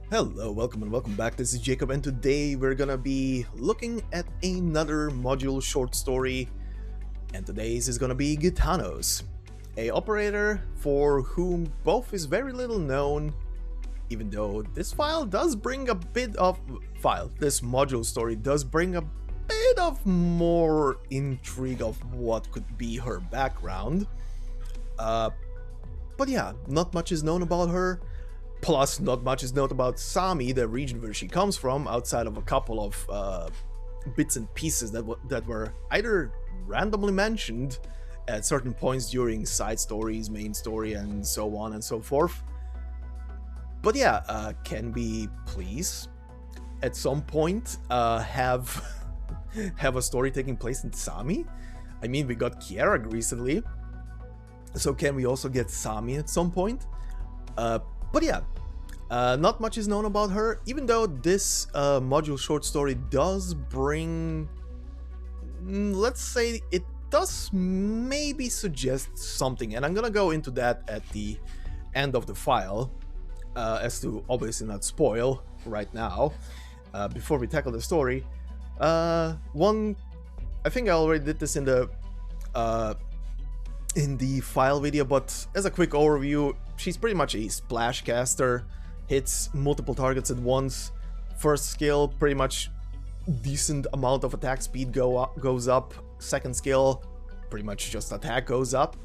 Hello, welcome and welcome back. This is Jacob, and today we're gonna be looking at another module short story, and today's is gonna be Gitano's, a operator for whom both is very little known, even though this module story does bring a bit of more intrigue of what could be her background. But yeah, not much is known about her. Plus, not much is known about Sami, the region where she comes from, outside of a couple of bits and pieces that were either randomly mentioned at certain points during side stories, main story, and so on and so forth. But yeah, can we please, at some point, have a story taking place in Sami? I mean, we got Kiera recently, so can we also get Sami at some point? But yeah, not much is known about her, even though this module short story does bring, let's say it does maybe suggest something, and I'm gonna go into that at the end of the file, as to obviously not spoil right now, before we tackle the story. I think I already did this in the file video, but as a quick overview, she's pretty much a splash caster, hits multiple targets at once. First skill, pretty much decent amount of attack speed goes up. Second skill, pretty much just attack goes up.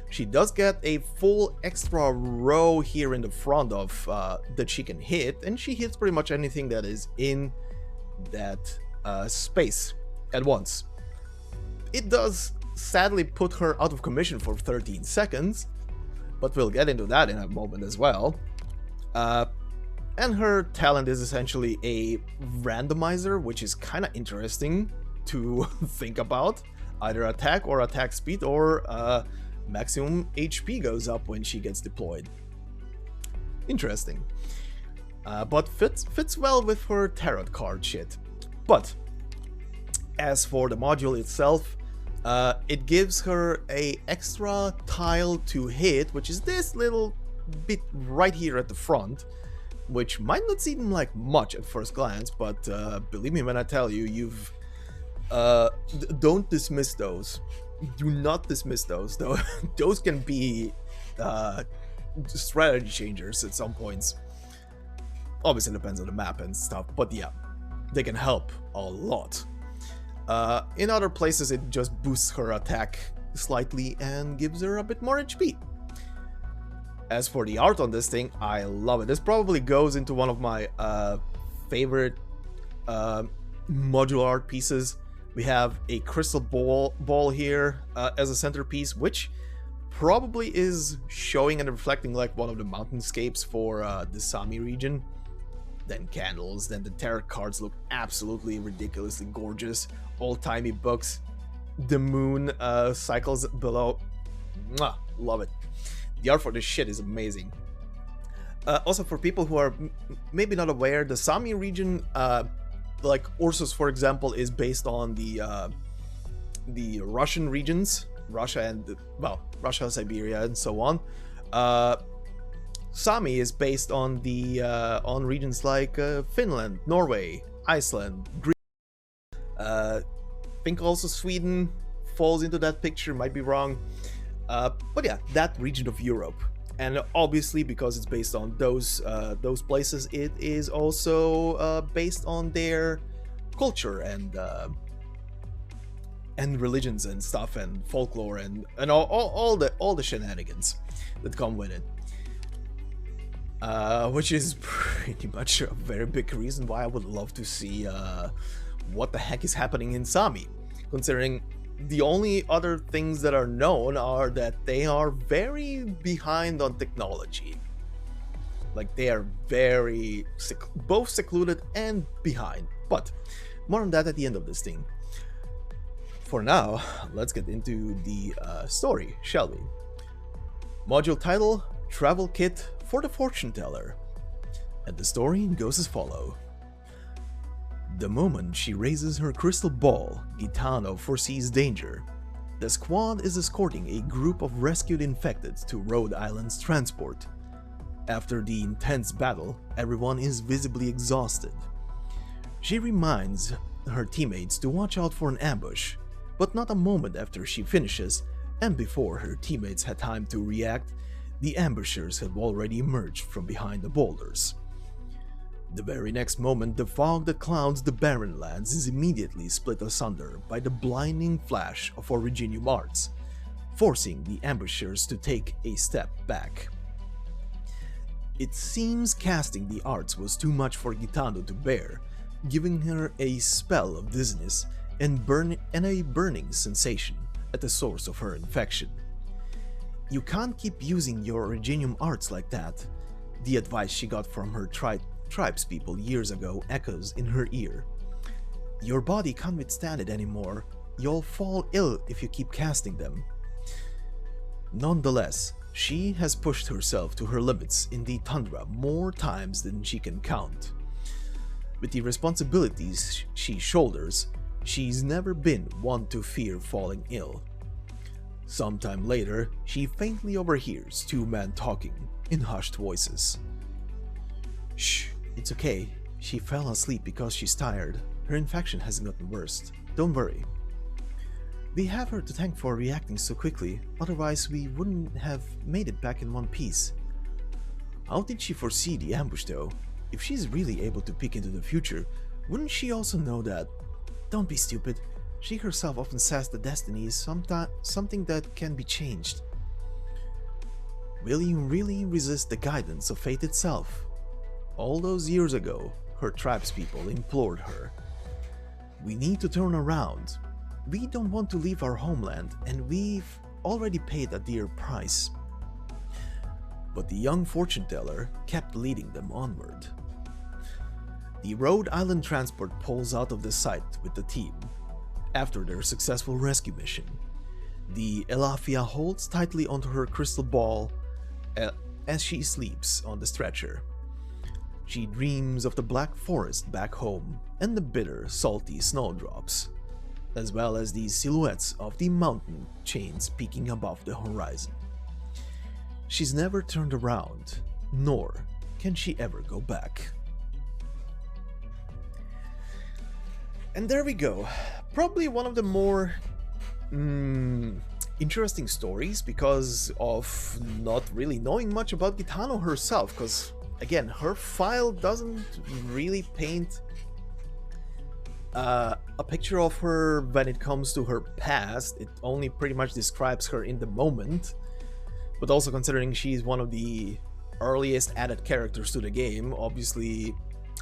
She does get a full extra row here in the front of that she can hit, and she hits pretty much anything that is in that space at once. It does sadly put her out of commission for 13 seconds, but we'll get into that in a moment as well. And her talent is essentially a randomizer, which is kind of interesting to think about. Either attack or attack speed, or maximum HP goes up when she gets deployed. Interesting. But fits well with her tarot card shit. But as for the module itself, it gives her a extra tile to hit, which is this little bit right here at the front, which might not seem like much at first glance, but believe me when I tell you, don't dismiss those. Do not dismiss those, though. Those can be strategy changers at some points. Obviously depends on the map and stuff, but yeah, they can help a lot. In other places, it just boosts her attack slightly and gives her a bit more HP. As for the art on this thing, I love it. This probably goes into one of my favorite modular art pieces. We have a crystal ball here as a centerpiece, which probably is showing and reflecting like one of the mountainscapes for the Sami region. Then candles, then the tarot cards look absolutely ridiculously gorgeous. Old-timey books, the moon cycles below. Mwah, love it. The art for this shit is amazing. Also, for people who are maybe not aware, the Sami region, like Ursus for example, is based on the Russian regions, Russia and, well, Russia, Siberia, and so on. Sami is based on the on regions like Finland, Norway, Iceland, Greece. I think also Sweden falls into that picture, might be wrong. But yeah, that region of Europe. And obviously, because it's based on those places, it is also based on their culture and religions and stuff and folklore and all the shenanigans that come with it. Which is pretty much a very big reason why I would love to see what the heck is happening in Sami, considering the only other things that are known are that they are very behind on technology. Like, they are very both secluded and behind, but more on that at the end of this thing. For now, let's get into the story, shall we? Module title: Travel Kit for the Fortune Teller. And the story goes as follows. The moment she raises her crystal ball, Gitano foresees danger. The squad is escorting a group of rescued infected to Rhode Island's transport. After the intense battle, everyone is visibly exhausted. She reminds her teammates to watch out for an ambush, but not a moment after she finishes, and before her teammates had time to react, the ambushers have already emerged from behind the boulders. The very next moment, the fog that clouds the barren lands is immediately split asunder by the blinding flash of Originium Arts, forcing the ambushers to take a step back. It seems casting the arts was too much for Gitano to bear, giving her a spell of dizziness and a burning sensation at the source of her infection. You can't keep using your Originium Arts like that. The advice she got from her tribespeople years ago echoes in her ear. Your body can't withstand it anymore. You'll fall ill if you keep casting them. Nonetheless, she has pushed herself to her limits in the tundra more times than she can count. With the responsibilities she shoulders, she's never been one to fear falling ill. Sometime later, she faintly overhears two men talking in hushed voices. "Shh, it's okay. She fell asleep because she's tired. Her infection hasn't gotten worse. Don't worry. We have her to thank for reacting so quickly, otherwise we wouldn't have made it back in one piece." How did she foresee the ambush though? If she's really able to peek into the future, wouldn't she also know that? Don't be stupid. She herself often says that destiny is something that can be changed. Will you really resist the guidance of fate itself? All those years ago, her tribespeople implored her. We need to turn around. We don't want to leave our homeland, and we've already paid a dear price. But the young fortune teller kept leading them onward. The Rhode Island transport pulls out of the site with the team. After their successful rescue mission, the Elafia holds tightly onto her crystal ball as she sleeps on the stretcher. She dreams of the black forest back home and the bitter, salty snowdrops, as well as the silhouettes of the mountain chains peeking above the horizon. She's never turned around, nor can she ever go back. And there we go. Probably one of the more interesting stories because of not really knowing much about Gitano herself, because again, her file doesn't really paint a picture of her when it comes to her past. It only pretty much describes her in the moment, but also considering she's one of the earliest added characters to the game, obviously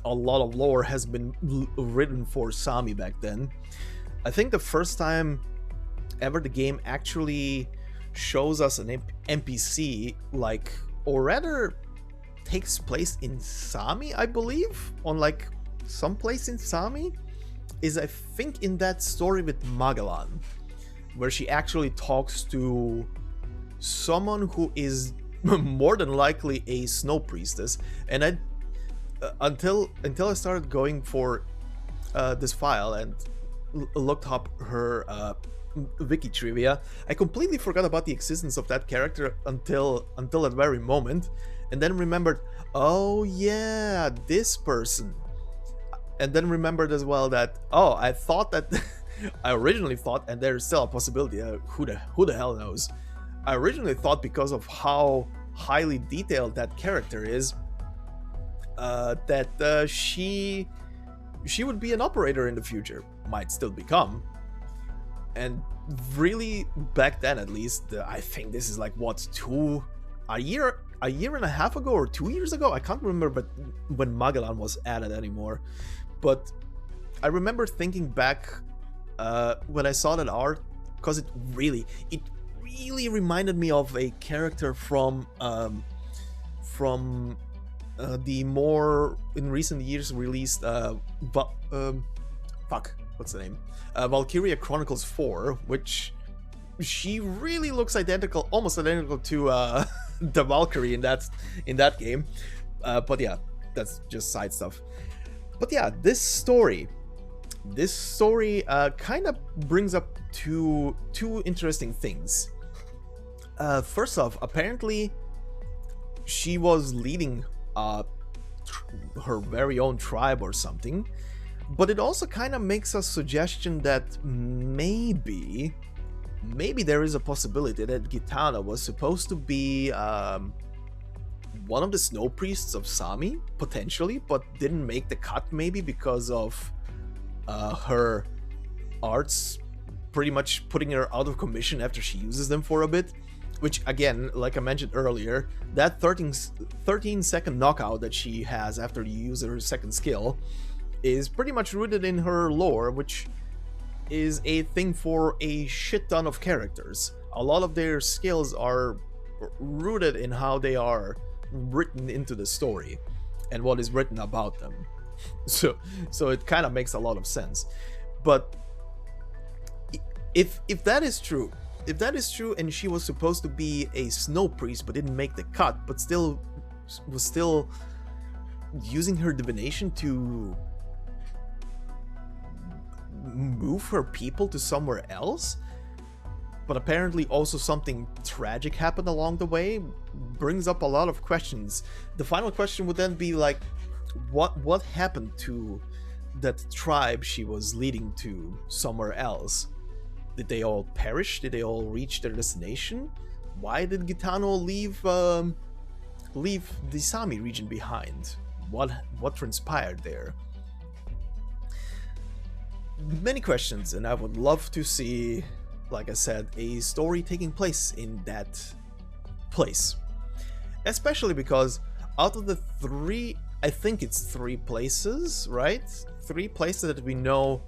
a lot of lore has been written for Sami back then. I think the first time ever the game actually shows us an NPC, like, or rather takes place in Sami, I believe, on like some place in Sami, is I think in that story with Magellan, where she actually talks to someone who is more than likely a snow priestess. And I until I started going for this file and looked up her wiki trivia, I completely forgot about the existence of that character until that very moment, and then remembered, oh yeah, this person. And then remembered as well that, oh, I thought that I originally thought, and there's still a possibility, who the hell knows, I originally thought because of how highly detailed that character is, that she would be an operator in the future, might still become. And really, back then at least, I think this is like what, a year and a half ago or 2 years ago, I can't remember, but when Magellan was added anymore. But I remember thinking back when I saw that art, because it really reminded me of a character from the more in recent years released what's the name? Valkyria Chronicles 4, which she really looks identical, almost identical to the Valkyrie in that game. But yeah, that's just side stuff. But yeah, this story kind of brings up two interesting things. First off, apparently she was leading her very own tribe or something. But it also kind of makes a suggestion that maybe there is a possibility that Gitano was supposed to be one of the snow priests of Sami, potentially, but didn't make the cut maybe because of her arts pretty much putting her out of commission after she uses them for a bit. Which, again, like I mentioned earlier, that 13-second knockout that she has after you use her second skill is pretty much rooted in her lore, which is a thing for a shit ton of characters. A lot of their skills are rooted in how they are written into the story and what is written about them. So it kind of makes a lot of sense. But if that is true, and she was supposed to be a snow priest but didn't make the cut, but was still using her divination to move her people to somewhere else, but apparently also something tragic happened along the way, brings up a lot of questions. The final question would then be like, what happened to that tribe she was leading to somewhere else? Did they all perish? Did they all reach their destination? Why did Gitano leave the Sami region behind? What transpired there? Many questions, and I would love to see, like I said, a story taking place in that place. Especially because out of the three, I think it's 3 places, right? 3 places that we know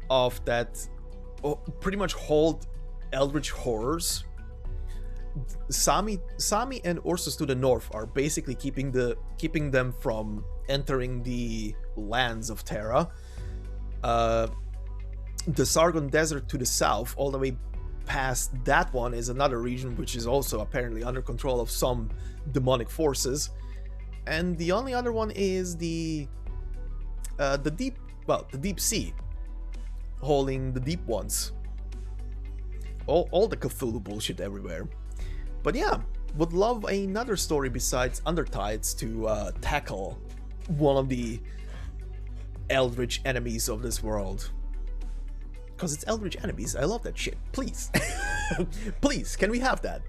of that pretty much hold eldritch horrors. Sami and Ursus to the north are basically keeping them from entering the lands of Terra. The Sargon Desert to the south, all the way past that one, is another region which is also apparently under control of some demonic forces. And the only other one is the deep sea, holding the deep ones. All the Cthulhu bullshit everywhere. But yeah, would love another story besides Undertides to tackle one of the eldritch enemies of this world. Because it's eldritch enemies, I love that shit. Please. Please, can we have that?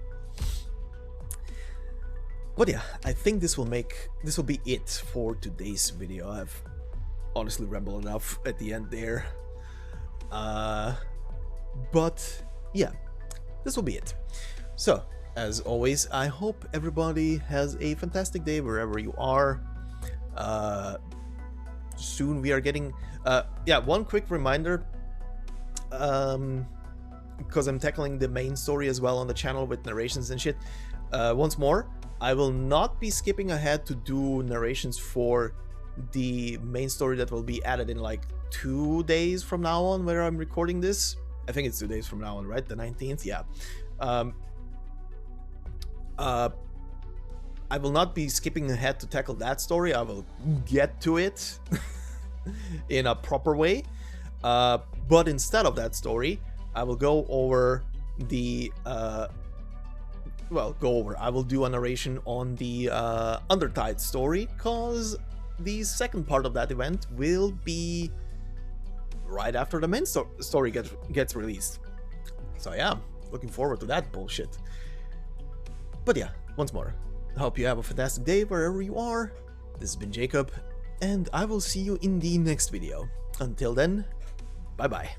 But yeah, I think this will be it for today's video. I've honestly rambled enough at the end there. But yeah, this will be it. So, as always, I hope everybody has a fantastic day wherever you are. Soon we are getting... one quick reminder, because I'm tackling the main story as well on the channel with narrations and shit. Once more, I will not be skipping ahead to do narrations for the main story that will be added in like 2 days from now on, where I'm recording this. I think it's 2 days from now on, right? The 19th, yeah. I will not be skipping ahead to tackle that story. I will get to it in a proper way. But instead of that story, I will go over the I will do a narration on the Undertide story, cause the second part of that event will be right after the main story gets released. So yeah, looking forward to that bullshit. But yeah, once more, I hope you have a fantastic day wherever you are. This has been Jacob, and I will see you in the next video. Until then, bye bye.